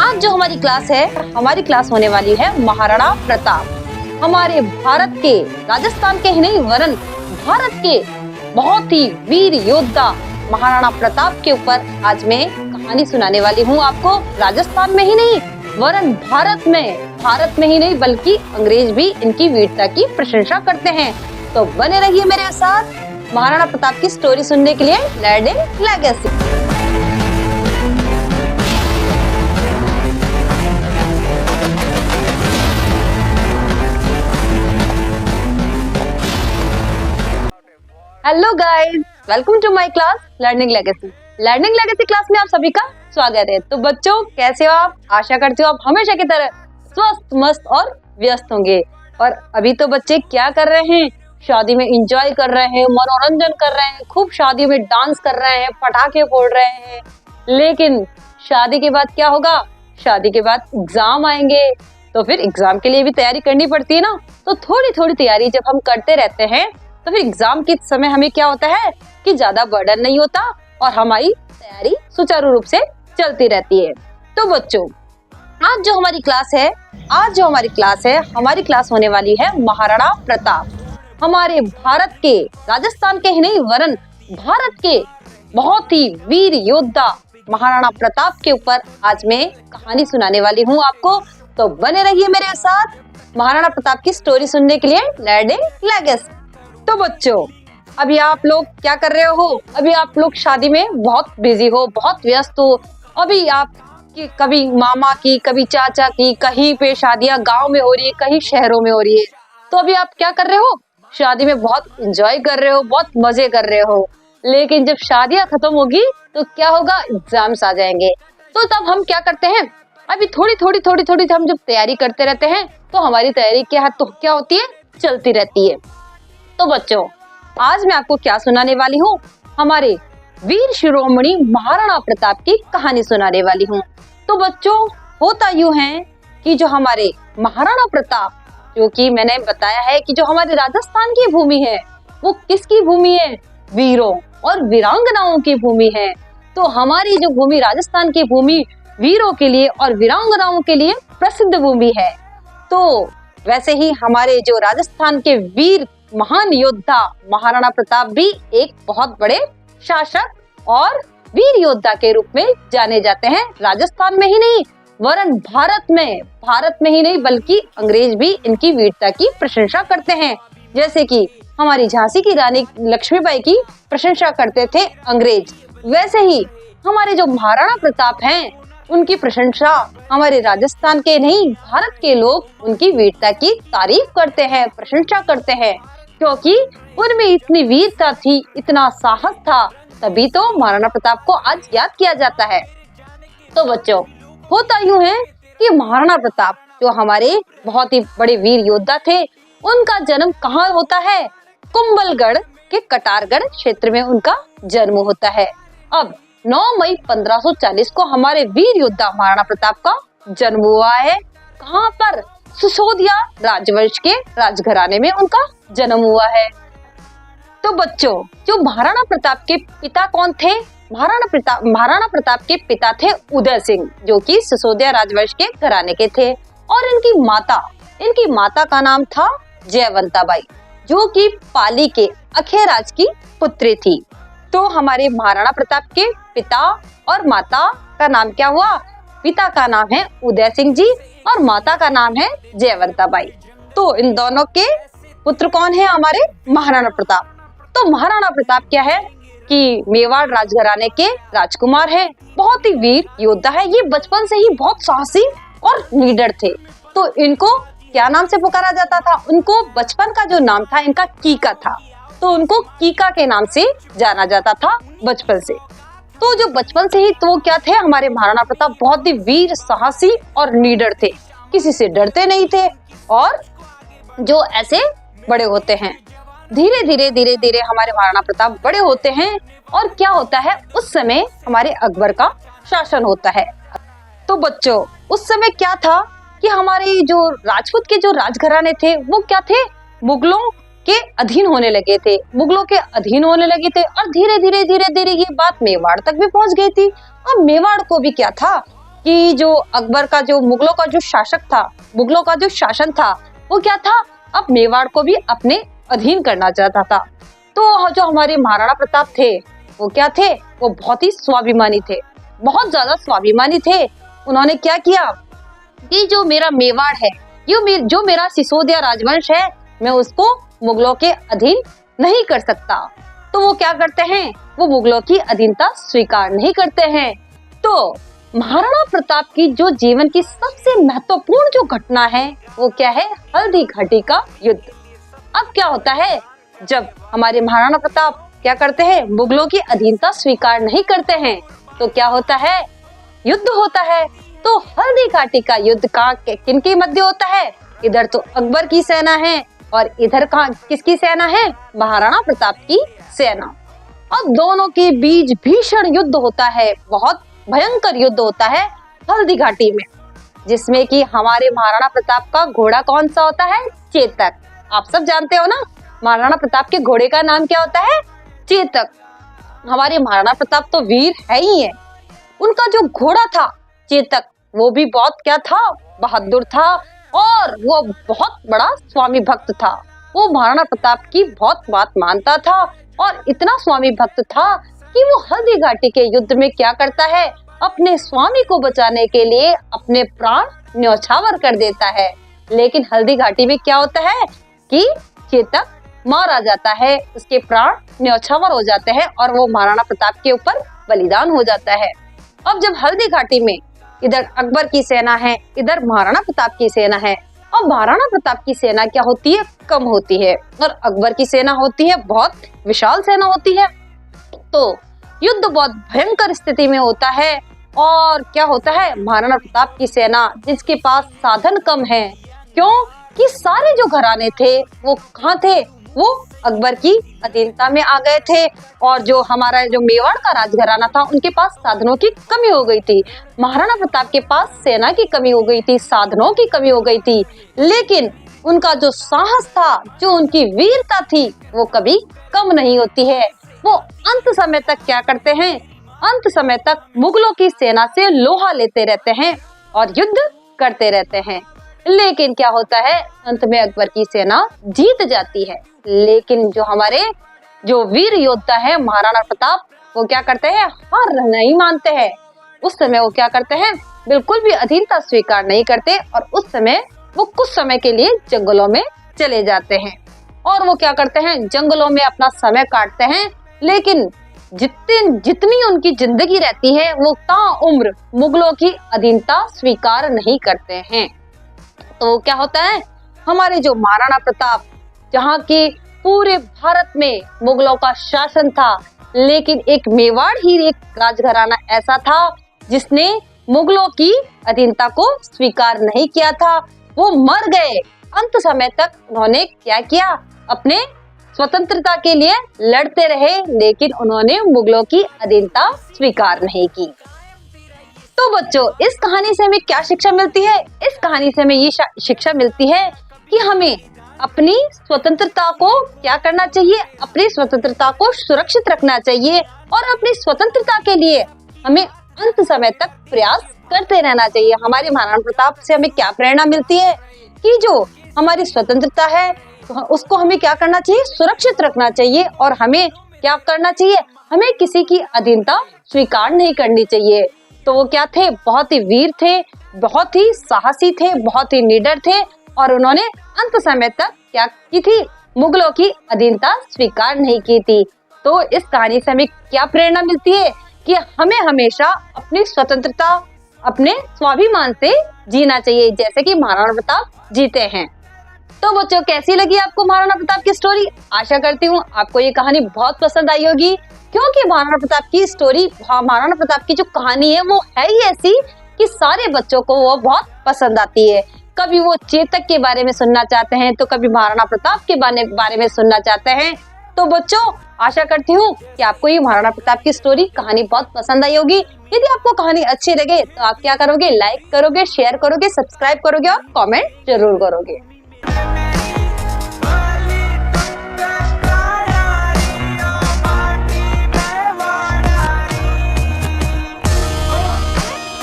आज जो हमारी क्लास है, हमारी क्लास होने वाली है महाराणा प्रताप। हमारे भारत के, राजस्थान के ही नहीं वरन भारत के बहुत ही वीर योद्धा महाराणा प्रताप के ऊपर आज मैं कहानी सुनाने वाली हूँ आपको। राजस्थान में ही नहीं वरन भारत में ही नहीं बल्कि अंग्रेज भी इनकी वीरता की प्रशंसा करते हैं। तो बने रहिए मेरे साथ महाराणा प्रताप की स्टोरी सुनने के लिए। Learning legacy. Hello guys, welcome to my class learning legacy. Learning legacy class में आप सभी का स्वागत है। तो बच्चों, कैसे हो आप? आशा करती हूँ आप हमेशा की तरह स्वस्थ, मस्त और व्यस्त होंगे। और अभी तो बच्चे क्या कर रहे हैं? शादी में एंजॉय कर रहे हैं, मनोरंजन कर रहे हैं, खूब शादी में डांस कर रहे हैं, पटाखे फोड़ रहे हैं। लेकिन शादी के बाद क्या होगा? शादी के बाद एग्जाम आएंगे, तो फिर एग्जाम के लिए भी तैयारी करनी पड़ती है ना। तो थोड़ी थोड़ी तैयारी जब हम करते रहते हैं तो फिर एग्जाम के समय हमें क्या होता है कि ज्यादा बर्डन नहीं होता और हमारी तैयारी सुचारू रूप से चलती रहती है। तो बच्चों, आज जो हमारी क्लास है, हमारी क्लास होने वाली है महाराणा प्रताप। हमारे भारत के, राजस्थान के ही नहीं वरन भारत के बहुत ही वीर योद्धा महाराणा प्रताप के ऊपर आज मैं कहानी सुनाने वाली हूँ आपको। तो बने रहिए मेरे साथ महाराणा प्रताप की स्टोरी सुनने के लिए। Learning legacy. तो बच्चों, अभी आप लोग क्या कर रहे हो? अभी आप लोग शादी में बहुत बिजी हो, बहुत व्यस्त हो। अभी आप की कभी मामा की, कभी चाचा की, कहीं पे शादियां गांव में हो रही है, कहीं शहरों में हो रही है। तो अभी आप क्या कर रहे हो? शादी में बहुत एंजॉय कर रहे हो, बहुत मजे कर रहे हो। लेकिन जब शादियां खत्म होगी तो क्या होगा? एग्जाम्स आ जाएंगे। तो तब हम क्या करते हैं? अभी थोड़ी हम जब तैयारी करते रहते हैं तो हमारी तैयारी क्या होती है? चलती रहती है। तो बच्चों, आज मैं आपको क्या सुनाने वाली हूँ? हमारे वीर शिरोमणि महाराणा प्रताप की कहानी सुनाने वाली हूँ। तो बच्चों, होता यूं है कि जो हमारे महाराणा प्रताप, जो कि मैंने बताया है कि जो हमारे राजस्थान की भूमि है, वो किसकी भूमि है? वीरों और वीरांगनाओं की भूमि है। तो हमारी जो भूमि, राजस्थान की भूमि, वीरों के लिए और वीरांगनाओं के लिए प्रसिद्ध भूमि है। तो वैसे ही हमारे जो राजस्थान के वीर महान योद्धा महाराणा प्रताप भी एक बहुत बड़े शासक और वीर योद्धा के रूप में जाने जाते हैं। राजस्थान में ही नहीं वरन भारत में ही नहीं बल्कि अंग्रेज भी इनकी वीरता की प्रशंसा करते हैं। जैसे कि हमारी झांसी की रानी लक्ष्मीबाई की प्रशंसा करते थे अंग्रेज, वैसे ही हमारे जो महाराणा प्रताप हैं उनकी प्रशंसा हमारे राजस्थान के नहीं भारत के लोग उनकी वीरता की तारीफ करते हैं, प्रशंसा करते हैं, क्योंकि उनमें इतनी वीरता थी, इतना साहस था, तभी तो महाराणा प्रताप को आज याद किया जाता है। तो बच्चों, होता यूं है कि महाराणा प्रताप जो हमारे बहुत ही बड़े वीर योद्धा थे, उनका जन्म कहाँ होता है? कुंभलगढ़ के कटारगढ़ क्षेत्र में उनका जन्म होता है। अब 9 मई 1540 को हमारे वीर योद्धा महाराणा प्रताप का जन्म हुआ है। कहाँ पर? सिसोदिया राजवंश के राजघराने में उनका जन्म हुआ है। तो बच्चों, जो महाराणा प्रताप के पिता कौन थे? महाराणा प्रताप के पिता थे उदय सिंह, जो कि सिसोदिया राजवंश के घराने के थे। और इनकी माता का नाम था जयवंताबाई, जो कि पाली के अखेराज की पुत्री थी। तो हमारे महाराणा प्रताप के पिता और माता का नाम क्या हुआ? पिता का नाम है उदय सिंह जी और माता का नाम है जयवंताबाई। तो इन दोनों के पुत्र कौन है? हमारे महाराणा प्रताप। तो महाराणा प्रताप क्या है कि मेवाड़ राजघराने के राजकुमार है, बहुत ही वीर योद्धा है। ये बचपन से ही बहुत साहसी और लीडर थे। तो इनको क्या नाम से पुकारा जाता था? उनको बचपन का जो नाम था इनका कीका था, तो उनको कीका के नाम से जाना जाता था बचपन से। तो जो बचपन से ही तो क्या थे? हमारे महाराणा प्रताप बहुत ही वीर, साहसी और लीडर थे, किसी से डरते नहीं थे। और जो ऐसे बड़े होते हैं, धीरे धीरे हमारे महाराणा प्रताप बड़े होते हैं। और क्या होता है? उस समय हमारे अकबर का शासन होता है। तो बच्चों, उस समय क्या था कि हमारे जो राजपूत के जो राजघराने थे वो क्या थे? मुगलों के अधीन होने लगे थे, और धीरे धीरे ये बात मेवाड़ तक भी पहुंच गई थी। अब मेवाड़ को भी क्या था कि जो अकबर का जो मुगलों का जो शासक था, मुगलों का जो शासन था वो क्या था, अब मेवाड़ को भी अपने अधीन करना चाहता था। तो जो हमारे महाराणा प्रताप थे वो क्या थे, वो बहुत ही स्वाभिमानी थे, बहुत ज्यादा स्वाभिमानी थे। उन्होंने क्या किया कि जो मेरा मेवाड़ है, जो मेरा सिसोदिया राजवंश है, मैं उसको मुगलों के अधीन नहीं कर सकता। तो वो क्या करते हैं, वो मुगलों की अधीनता स्वीकार नहीं करते हैं। तो महाराणा प्रताप की जो जीवन की सबसे महत्वपूर्ण जो घटना है वो क्या है, हल्दी घाटी का युद्ध। अब क्या होता है, जब हमारे महाराणा प्रताप क्या करते हैं, मुगलों की अधीनता स्वीकार नहीं करते हैं, तो क्या होता है, युद्ध होता है। तो हल्दी घाटी का युद्ध किनके मध्य होता है, इधर तो अकबर की सेना है और इधर किसकी सेना है, महाराणा प्रताप की सेना। अब दोनों के बीच भीषण युद्ध होता है, बहुत भयंकर युद्ध होता है हल्दी घाटी में, जिसमें कि हमारे महाराणा प्रताप का घोड़ा कौन सा होता है, चेतक। आप सब जानते हो ना, महाराणा प्रताप के घोड़े का नाम क्या होता है, चेतक। हमारे महाराणा प्रताप तो वीर है ही है, उनका जो घोड़ा था चेतक वो भी बहुत क्या था, बहादुर था और वो बहुत बड़ा स्वामी भक्त था। वो महाराणा प्रताप की बहुत बात मानता था और इतना स्वामी भक्त था कि वो हल्दी घाटी के युद्ध में क्या करता है, अपने स्वामी को बचाने के लिए अपने प्राण न्यौछावर कर देता है। लेकिन हल्दी घाटी में क्या होता है कि चेतक मारा जाता है, उसके प्राण न्यौछावर हो जाते हैं और वो महाराणा प्रताप के ऊपर बलिदान हो जाता है। अब जब हल्दी घाटी में इधर अकबर की सेना है, इधर महाराणा प्रताप की सेना है, और महाराणा प्रताप की सेना क्या होती है, कम होती है, और अकबर की सेना होती है बहुत विशाल सेना होती है। तो युद्ध बहुत भयंकर स्थिति में होता है और क्या होता है, महाराणा प्रताप की सेना जिसके पास साधन कम है, क्यों कि सारे जो घराने थे वो कहाँ थे, वो अकबर की अधीनता में आ गए थे और जो हमारा जो मेवाड़ का राजघराना था उनके पास साधनों की कमी हो गई थी। महाराणा प्रताप के पास सेना की कमी हो गई थी, साधनों की कमी हो गई थी, लेकिन उनका जो साहस था, जो उनकी वीरता थी, वो कभी कम नहीं होती है। वो अंत समय तक क्या करते हैं, अंत समय तक मुगलों की सेना से लोहा लेते रहते हैं और युद्ध करते रहते हैं। लेकिन क्या होता है, अंत में अकबर की सेना जीत जाती है। लेकिन जो हमारे जो वीर योद्धा है महाराणा प्रताप, वो क्या करते हैं, हार नहीं मानते हैं। उस समय वो क्या करते हैं, बिल्कुल भी अधीनता स्वीकार नहीं करते और उस समय वो कुछ समय के लिए जंगलों में चले जाते हैं और वो क्या करते हैं, जंगलों में अपना समय काटते हैं। लेकिन जितनी उनकी जिंदगी रहती है वो ताउम्र मुगलों की अधीनता स्वीकार नहीं करते हैं। तो क्या होता है, हमारे जो महाराणा प्रताप, जहाँ के पूरे भारत में मुगलों का शासन था, लेकिन एक मेवाड़ ही एक राजघराना ऐसा था जिसने मुगलों की अधीनता को स्वीकार नहीं किया था। वो मर गए। अंत समय तक उन्होंने क्या किया, अपने स्वतंत्रता के लिए लड़ते रहे, लेकिन उन्होंने मुगलों की अधीनता स्वीकार नहीं की। तो बच्चों, इस कहानी से हमें क्या शिक्षा मिलती है? इस कहानी से हमें ये शिक्षा मिलती है कि हमें अपनी स्वतंत्रता को क्या करना चाहिए, अपनी स्वतंत्रता को सुरक्षित रखना चाहिए और अपनी स्वतंत्रता के लिए हमें अंत समय तक प्रयास करते रहना चाहिए। हमारे महाराणा प्रताप से हमें क्या प्रेरणा मिलती है कि जो हमारी स्वतंत्रता है उसको हमें क्या करना चाहिए, सुरक्षित रखना चाहिए और हमें क्या करना चाहिए, हमें किसी की अधीनता स्वीकार नहीं करनी चाहिए। तो वो क्या थे, बहुत ही वीर थे, बहुत ही साहसी थे, बहुत ही निडर थे और उन्होंने अंत समय तक क्या की थी, मुगलों की अधीनता स्वीकार नहीं की थी। तो इस कहानी से हमें क्या प्रेरणा मिलती है कि हमें हमेशा अपनी स्वतंत्रता, अपने स्वाभिमान से जीना चाहिए, जैसे कि महाराणा प्रताप जीते हैं। तो बच्चों, कैसी लगी आपको महाराणा प्रताप की स्टोरी? आशा करती हूँ आपको ये कहानी बहुत पसंद आई होगी, क्योंकि महाराणा प्रताप की स्टोरी, महाराणा प्रताप की जो कहानी है वो है ही ऐसी कि सारे बच्चों को वो बहुत पसंद आती है। कभी वो चेतक के बारे में सुनना चाहते हैं, तो कभी महाराणा प्रताप के बारे में सुनना चाहते हैं। तो बच्चों, आशा करती हूँ कि आपको ये महाराणा प्रताप की स्टोरी कहानी बहुत पसंद आई होगी। यदि आपको कहानी अच्छी लगे तो आप क्या करोगे, लाइक करोगे, शेयर करोगे, सब्सक्राइब करोगे और कमेंट जरूर करोगे।